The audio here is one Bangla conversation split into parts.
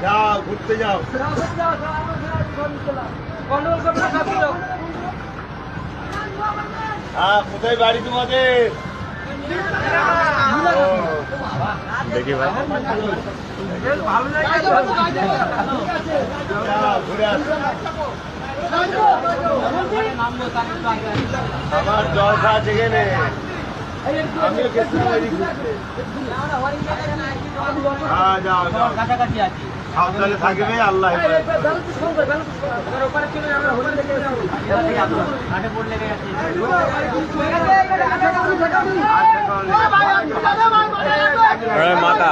যাও ঘুরতে যাও। হ্যাঁ, কোথায় বাড়ি তোমাদের? দেখি ভাই ঘুরে আসো। আমার জলসা আছে এখানে, আমিও গেছিলাম ঘুরতে। হ্যাঁ যাও যাও, কাছাকাছি আছি, সাবধানে থাকবে। আল্লাহ মাথা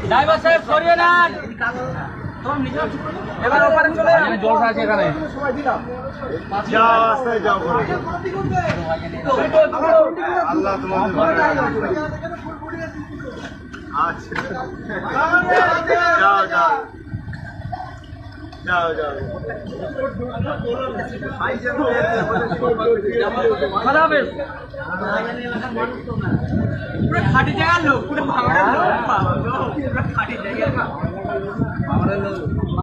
ড্রাইভার সাহেব সরিয়ে নেন। এবার ওপারে চলে জলসা আছে এখানে। যাও রাস্তায় যাও, আল্লাহ তোমাদের আচ্ছা যাও যাও যাও যাও। পুরো খাটি জায়গার লোক, পুরো খাটি জায়গা।